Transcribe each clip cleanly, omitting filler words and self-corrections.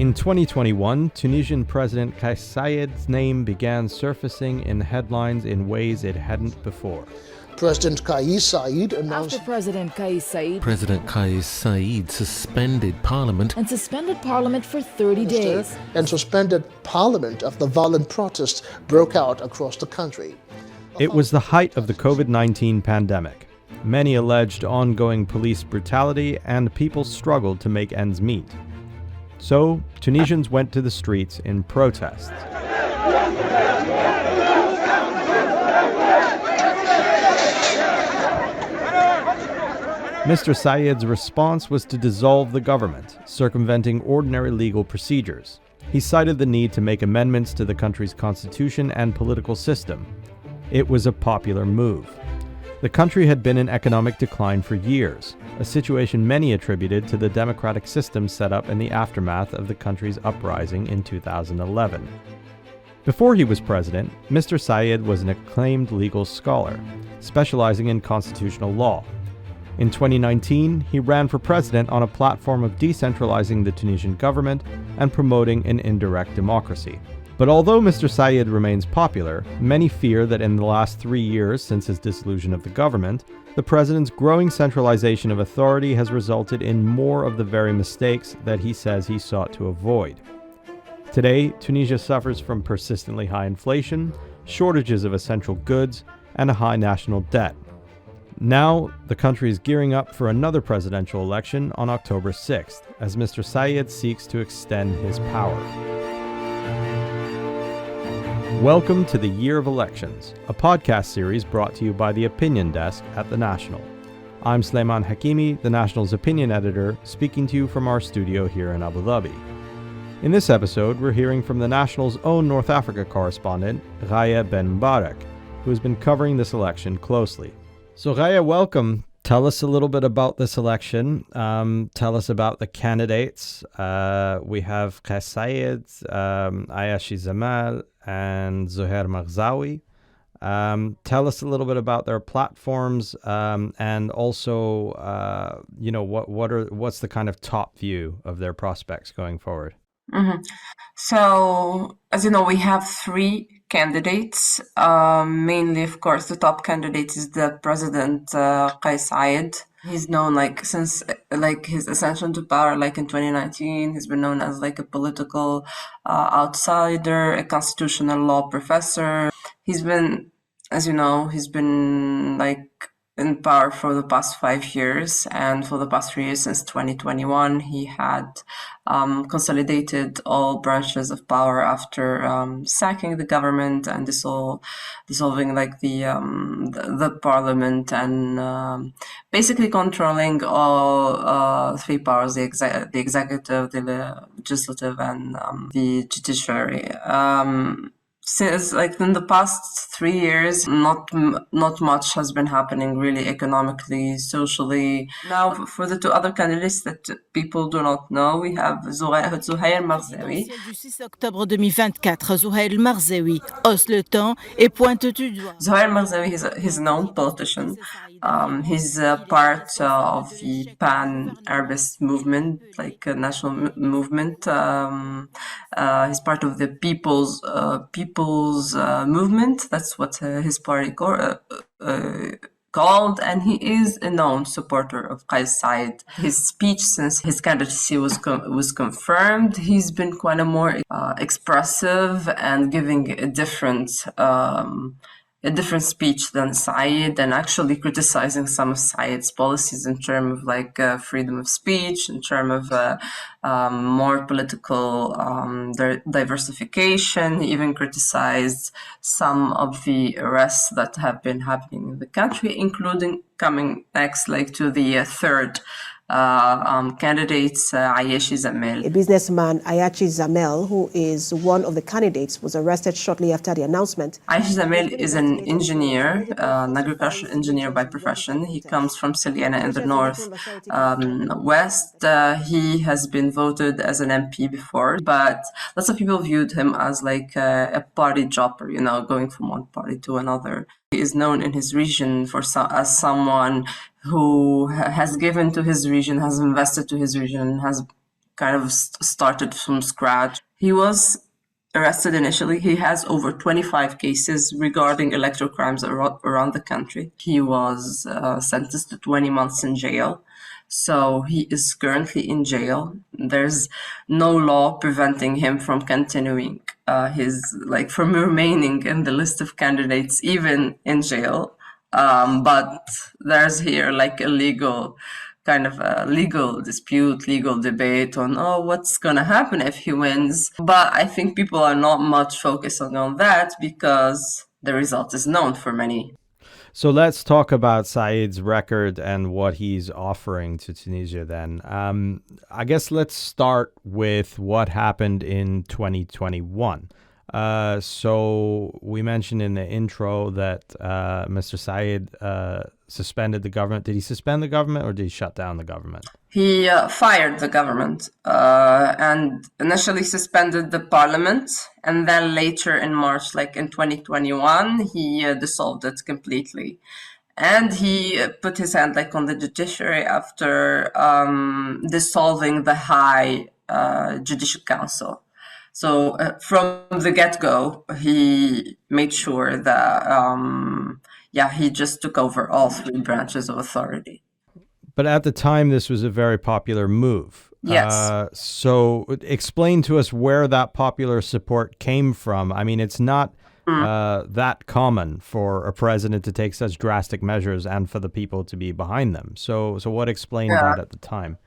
In 2021, Tunisian President Kais Saied's name began surfacing in headlines in ways it hadn't before. President Kais Saied announced... After President Kais Saied... President Kais Saied suspended Parliament... And suspended Parliament for 30 days. And suspended Parliament after violent protests broke out across the country. It was the height of the COVID-19 pandemic. Many alleged ongoing police brutality, and people struggled to make ends meet. So, Tunisians went to the streets in protest. Mr. Saeed's response was to dissolve the government, circumventing ordinary legal procedures. He cited the need to make amendments to the country's constitution and political system. It was a popular move. The country had been in economic decline for years, a situation many attributed to the democratic system set up in the aftermath of the country's uprising in 2011. Before he was president, Mr. Saeed was an acclaimed legal scholar, specializing in constitutional law. In 2019, he ran for president on a platform of decentralizing the Tunisian government and promoting an indirect democracy. But although Mr. Saeed remains popular, many fear that in the last 3 years since his dissolution of the government, the president's growing centralization of authority has resulted in more of the very mistakes that he says he sought to avoid. Today, Tunisia suffers from persistently high inflation, shortages of essential goods, and a high national debt. Now, the country is gearing up for another presidential election on October 6th, as Mr. Saeed seeks to extend his power. Welcome to the Year of Elections, a podcast series brought to you by the Opinion Desk at The National. I'm Sulaiman Hakimi, The National's opinion editor, speaking to you from our studio here in Abu Dhabi. In this episode, we're hearing from The National's own North Africa correspondent, Ghaya Ben Mbarak, who has been covering this election closely. So Ghaya, welcome. Tell us a little bit about this election. Tell us about the candidates. We have Kais Saied, Ayashi Zamal, and Zuhair Maghzawi. Tell us a little bit about their platforms, and also, what's the kind of top view of their prospects going forward? Mm-hmm. So, as you know, we have three candidates. Mainly, of course, the top candidate is the President Kais Saied. He's known since his ascension to power, in 2019. He's been known as a political outsider, a constitutional law professor. He's been, as you know, in power for the past 5 years, and for the past 3 years since 2021, he had consolidated all branches of power after sacking the government and dissolving the parliament, and basically controlling all three powers: the executive, the legislative, and the judiciary. Since in the past 3 years, not much has been happening really economically, socially. Now, for the two other candidates that people do not know, we have Zuhair Maghzawi. Du 6 octobre 2024, Zuhair Maghzawi hausse le ton et pointe du doigt. Zuhair Maghzawi is a known politician. He's part of the pan-Arabist movement, a national movement. He's part of the People's Movement. That's what his party called, and he is a known supporter of Kais Saied. His speech since his candidacy was confirmed, he's been quite a more expressive and giving a different speech than Saeed, and actually criticizing some of Saeed's policies in terms of freedom of speech, in terms of more political diversification. He even criticized some of the arrests that have been happening in the country, including coming next to the third candidates, Ayashi Zamal. A businessman, Ayashi Zamal, who is one of the candidates, was arrested shortly after the announcement. Ayashi Zamal is an engineer, an agricultural engineer by profession. He comes from Saliana in the north west. He has been voted as an MP before, but lots of people viewed him as a party jobber, going from one party to another. He is known in his region as someone who has given to his region, has invested to his region, has kind of started from scratch. He was arrested initially. He has over 25 cases regarding electoral crimes around the country. He was sentenced to 20 months in jail. So he is currently in jail. There's no law preventing him from continuing from remaining in the list of candidates, even in jail. But there's here like a legal dispute, legal debate on, what's going to happen if he wins. But I think people are not much focusing on that because the result is known for many. So let's talk about Saeed's record and what he's offering to Tunisia then. I guess let's start with what happened in 2021. So we mentioned in the intro that Mr. Saeed suspended the government. Did he suspend the government or did he shut down the government? He fired the government and initially suspended the parliament. And then later in March, like in 2021, he dissolved it completely. And he put his hand on the judiciary after dissolving the High Judicial Council. So from the get-go, he made sure that, he just took over all three branches of authority. But at the time, this was a very popular move. Yes. So explain to us where that popular support came from. I mean, it's not that common for a president to take such drastic measures and for the people to be behind them. So what explained that at the time?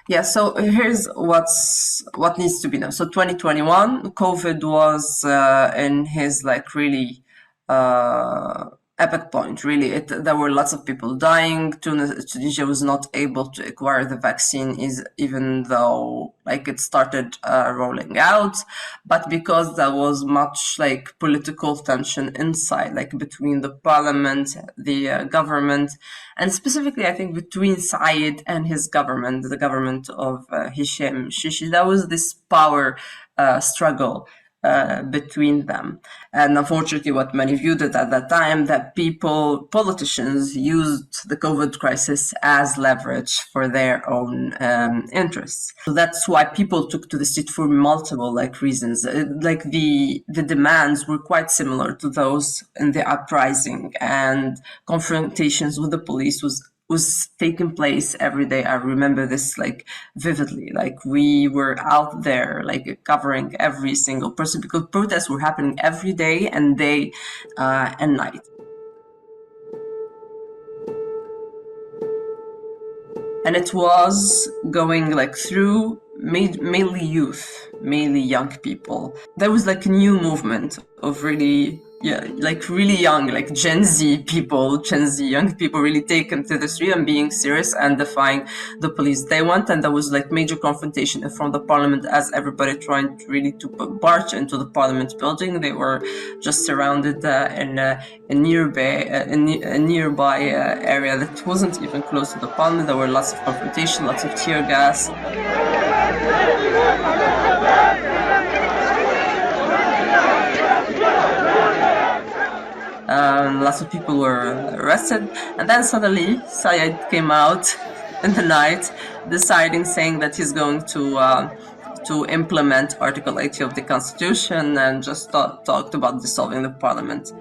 Yeah, so here's what needs to be known. So 2021, COVID was in his really epic point. Really, there were lots of people dying. Tunisia was not able to acquire the vaccine, even though it started rolling out. But because there was much political tension inside, between the parliament, the government, and specifically, I think between Saeid and his government, the government of Hisham Shishi, there was this power struggle between them. And unfortunately, what many viewed it at that time, that politicians used the COVID crisis as leverage for their own interests. So that's why people took to the street for multiple reasons. The demands were quite similar to those in the uprising, and confrontations with the police was taking place every day. I remember this vividly. We were out there covering every single person because protests were happening every day and day and night. And it was going through mainly youth, mainly young people. There was a new movement of really young, Gen Z young people really taken to the street and being serious and defying the police. They went, and there was major confrontation in front of the parliament as everybody trying to march into the parliament building. They were just surrounded in a nearby area that wasn't even close to the parliament. There were lots of confrontation, lots of tear gas. Lots of people were arrested, and then suddenly Saeid came out in the night, saying that he's going to implement Article 80 of the Constitution, and just talked about dissolving the parliament.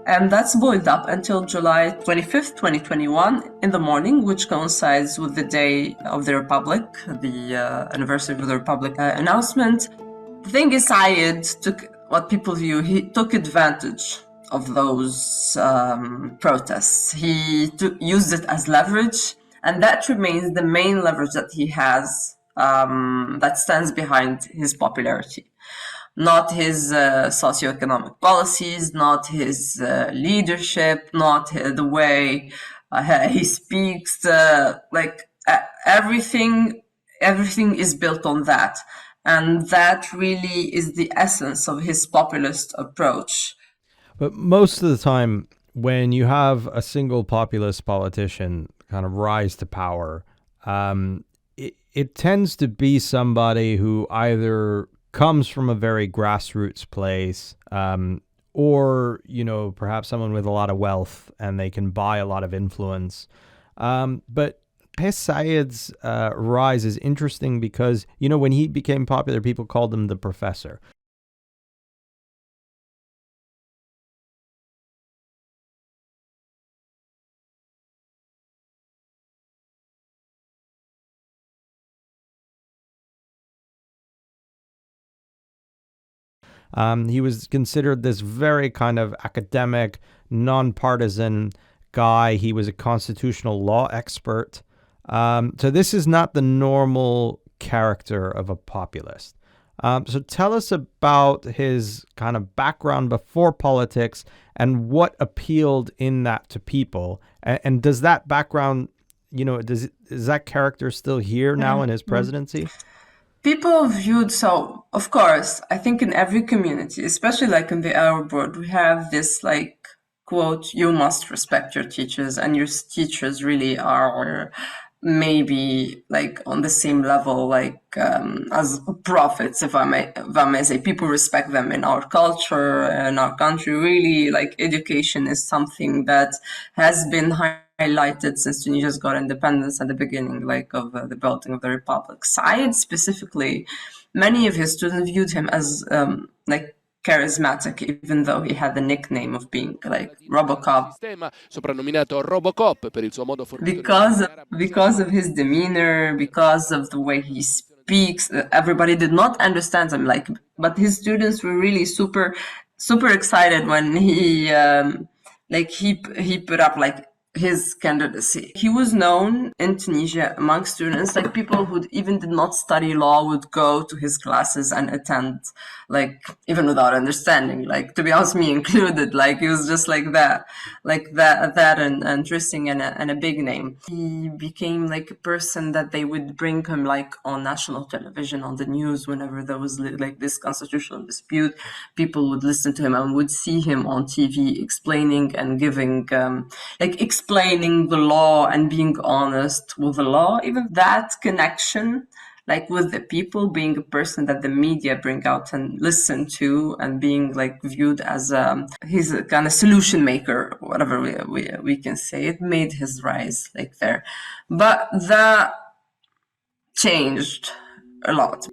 And that's boiled up until July 25th, 2021 in the morning, which coincides with the day of the Republic, the anniversary of the Republic announcement. The thing is, Saeid he took advantage of those protests. He used it as leverage, and that remains the main leverage that he has that stands behind his popularity. Not his socioeconomic policies, not his leadership, not the way he speaks. Everything is built on that. And that really is the essence of his populist approach. But most of the time, when you have a single populist politician kind of rise to power, it tends to be somebody who either comes from a very grassroots place, or, perhaps someone with a lot of wealth and they can buy a lot of influence. But Kais Saied's rise is interesting because, when he became popular, people called him the professor. He was considered this very kind of academic, nonpartisan guy. He was a constitutional law expert. So this is not the normal character of a populist. So tell us about his kind of background before politics and what appealed in that to people. And does that background, is that character still here now in his presidency? People viewed, so of course, I think in every community, especially like in the Arab world, we have this like quote, you must respect your teachers, and your teachers really are maybe like on the same level like as prophets, if I may say. People respect them in our culture, in our country. Really, like education is something that has been highlighted since Tunisia's got independence at the beginning, like of the building of the republic. Saeid specifically, many of his students viewed him as like charismatic, even though he had the nickname of being like Robocop, because of his demeanor, because of the way he speaks. Everybody did not understand him, but his students were really super excited when he put up like his candidacy. He was known in Tunisia among students, like people who even did not study law would go to his classes and attend, like even without understanding, like to be honest, me included. Like he was just like that and interesting and a big name. He became like a person that they would bring him like on national television, on the news, whenever there was like this constitutional dispute. People would listen to him and would see him on TV explaining and giving explaining the law and being honest with the law. Even that connection, like with the people, being a person that the media bring out and listen to, and being like viewed as he's a kind of solution maker, whatever we can say, it made his rise like there. But that changed a lot.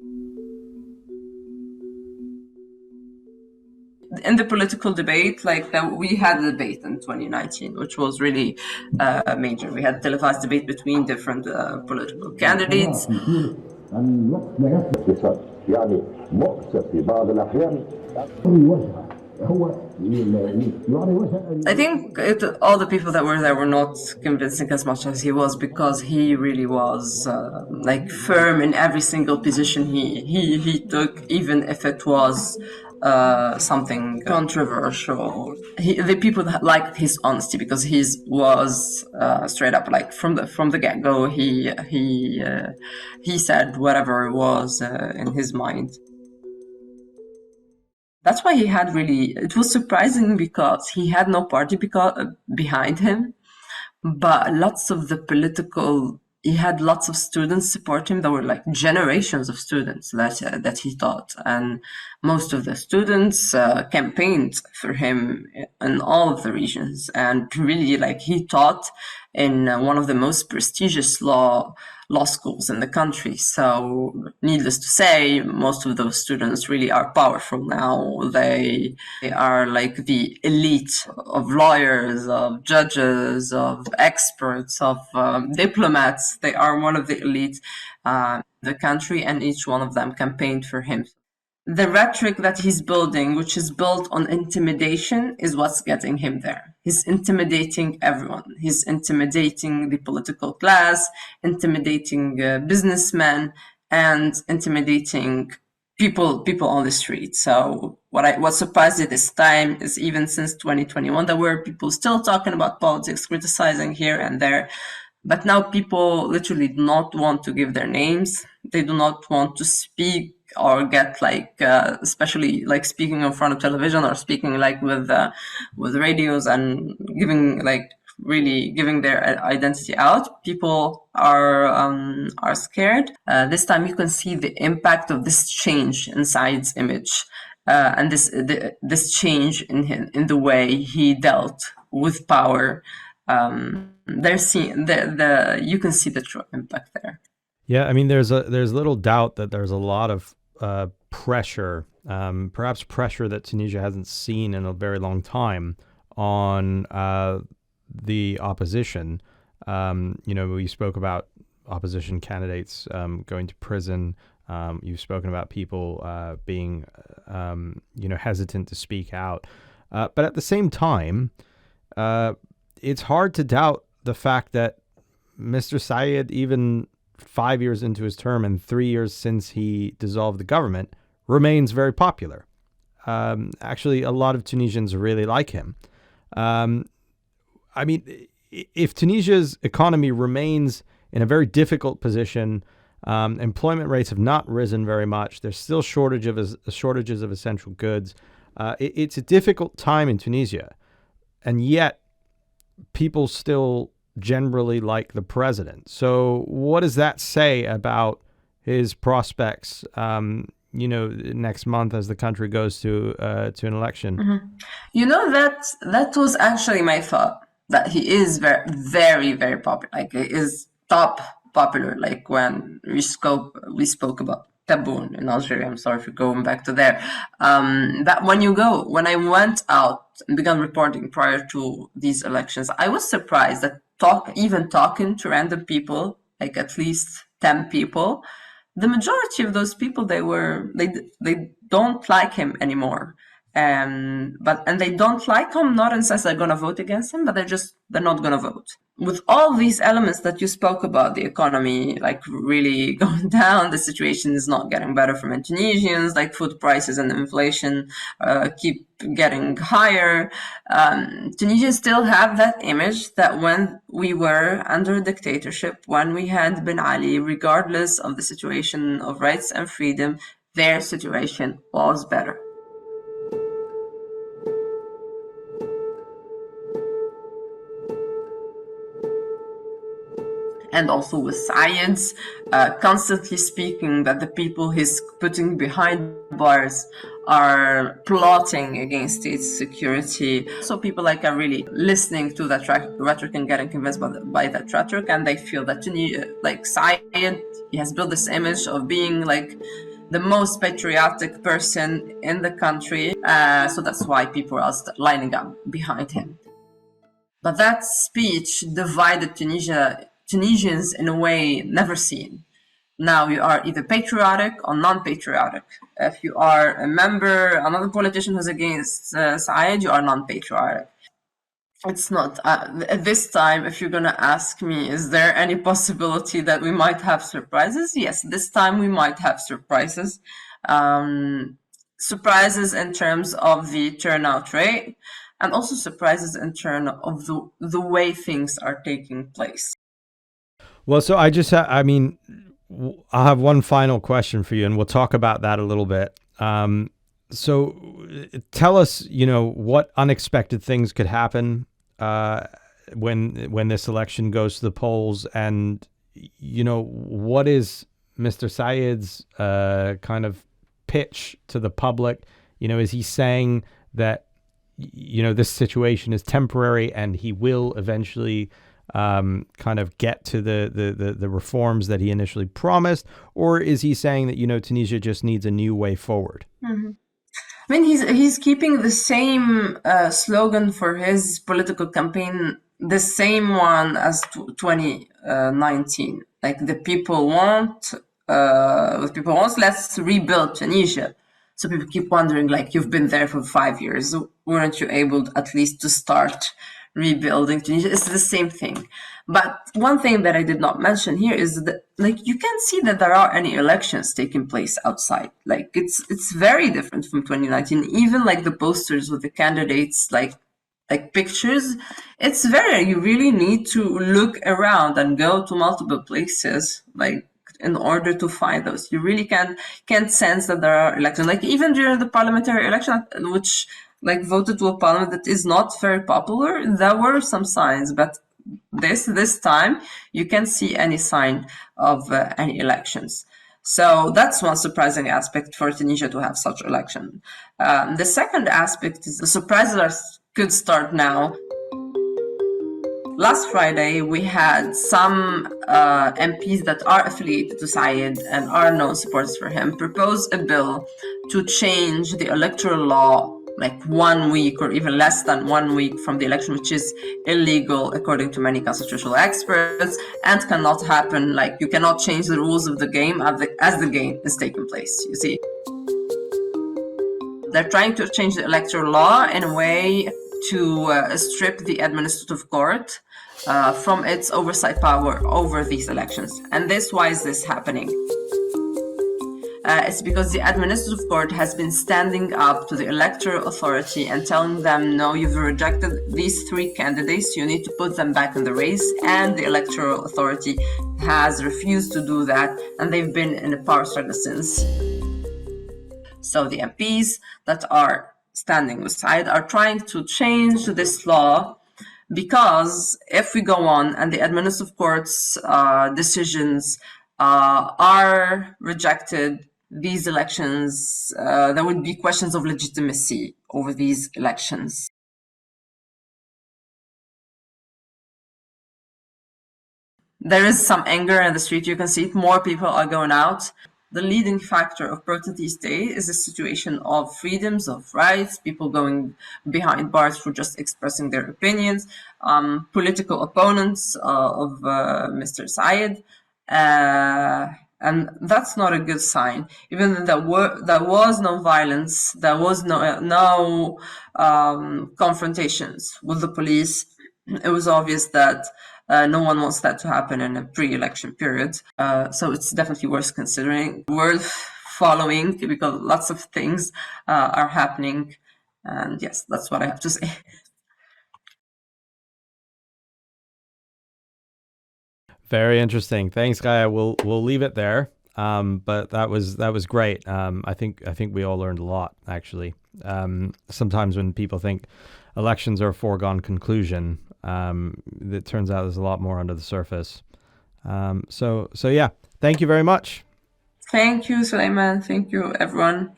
In the political debate, like that, we had a debate in 2019, which was really major. We had a televised debate between different political candidates. I think all the people that were there were not convincing as much as he was, because he really was like firm in every single position he took, even if it was something controversial. The people that liked his honesty, because he was straight up, like from the get-go. He said whatever was in his mind. That's why it was surprising, because he had no party behind him, but he had lots of students support him. There were like generations of students that he taught, and most of the students campaigned for him in all of the regions. And really, like, he taught in one of the most prestigious law schools in the country. So needless to say, most of those students really are powerful now. They are like the elite of lawyers, of judges, of experts, of diplomats. They are one of the elite in the country, and each one of them campaigned for him. The rhetoric that he's building, which is built on intimidation, is what's getting him there. He's intimidating everyone. He's intimidating the political class, intimidating businessmen, and intimidating people on the street. So what surprised me this time is, even since 2021, there were people still talking about politics, criticizing here and there. But now people literally do not want to give their names. They do not want to speak or get like, especially like speaking in front of television, or speaking like with radios, and giving their identity out. People are scared. This time you can see the impact of this change in Saeed's image, and this change in the way he dealt with power. they're seeing you can see the true impact there. Yeah, I mean, there's little doubt that there's a lot of pressure, perhaps pressure that Tunisia hasn't seen in a very long time on the opposition. We spoke about opposition candidates going to prison. You've spoken about people being, hesitant to speak out. But at the same time, it's hard to doubt the fact that Mr. Saeid, even 5 years into his term and 3 years since he dissolved the government, remains very popular. Actually, a lot of Tunisians really like him. I mean, if Tunisia's economy remains in a very difficult position, employment rates have not risen very much. There's still shortages of essential goods. It's a difficult time in Tunisia, and yet people still generally like the president. So what does that say about his prospects, next month as the country goes to an election? Mm-hmm. That was actually my thought, that he is very, very, very popular. Like, he is top popular. Like, when we spoke about Taboun in Algeria. I'm sorry for going back to there. That when I went out and began reporting prior to these elections, I was surprised that talking to random people, like at least 10 people, the majority of those people, they don't like him anymore. And they don't like him not in the sense they're going to vote against him, but they're not going to vote. With all these elements that you spoke about, the economy like really going down, the situation is not getting better for Tunisians, like food prices and inflation keep getting higher. Tunisia still have that image that when we were under a dictatorship, when we had Ben Ali, regardless of the situation of rights and freedom, their situation was better. And also with Saeed's constantly speaking that the people he's putting behind bars are plotting against state security. So people are really listening to that rhetoric and getting convinced by that rhetoric, and they feel that Saeed, he has built this image of being the most patriotic person in the country. So that's why people are lining up behind him. But that speech divided Tunisians in a way never seen. Now you are either patriotic or non-patriotic. If you are another politician who's against Saeid, you are non-patriotic. It's not. At this time, if you're going to ask me, is there any possibility that we might have surprises? Yes, this time we might have surprises. Surprises in terms of the turnout rate, and also surprises in terms of the way things are taking place. Well, so I'll have one final question for you, and we'll talk about that a little bit. So tell us, what unexpected things could happen when this election goes to the polls, and, what is Mr. Saeed's kind of pitch to the public? Is he saying that, this situation is temporary and he will eventually kind of get to the reforms that he initially promised, or is he saying that Tunisia just needs a new way forward? Mm-hmm. I mean, he's keeping the same slogan for his political campaign, the same one as 2019. Like the people want, let's rebuild Tunisia. So people keep wondering, you've been there for 5 years, weren't you able at least to start rebuilding Tunisia? It's the same thing. But one thing that I did not mention here is that you can't see that there are any elections taking place outside. It's very different from 2019. Even the posters with the candidates, like pictures, it's you really need to look around and go to multiple places in order to find those. You really can't sense that there are elections. Even during the parliamentary election, which voted to a parliament that is not very popular, there were some signs, but this time you can't see any sign of any elections. So that's one surprising aspect for Tunisia to have such election. The second aspect is the surprises could start now. last Friday, we had some MPs that are affiliated to Saeid and are known supporters for him propose a bill to change the electoral law like 1 week or even less than 1 week from the election, which is illegal according to many constitutional experts and cannot happen. Like, you cannot change the rules of the game as the game is taking place, you see. They're trying to change the electoral law in a way to strip the administrative court from its oversight power over these elections. And why is this happening? It's because the administrative court has been standing up to the electoral authority and telling them, no, you've rejected these 3 candidates, you need to put them back in the race. And the electoral authority has refused to do that, and they've been in a power struggle since. So the MPs that are standing with Saeid are trying to change this law, because if we go on and the administrative court's decisions are rejected, these elections, there would be questions of legitimacy over these elections. There is some anger in the street. You can see it. More people are going out. The leading factor of protest these days is a situation of freedoms, of rights, people going behind bars for just expressing their opinions, political opponents of Mr. Saeid. And that's not a good sign. Even though there was no violence, there was no confrontations with the police, it was obvious that no one wants that to happen in a pre-election period. So it's definitely worth considering, worth following, because lots of things are happening. And yes, that's what I have to say. Very interesting. Thanks, Gaia. We'll leave it there. But that was great. I think we all learned a lot, actually. Sometimes when people think elections are a foregone conclusion, it turns out there's a lot more under the surface. So yeah, thank you very much. Thank you, Suleiman. Thank you, everyone.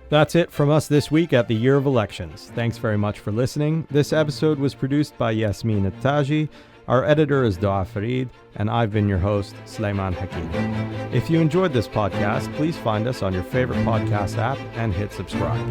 That's it from us this week at the Year of Elections. Thanks very much for listening. This episode was produced by Yasmin Attaji. Our editor is Doa Farid, and I've been your host, Suleiman Hakim. If you enjoyed this podcast, please find us on your favorite podcast app and hit subscribe.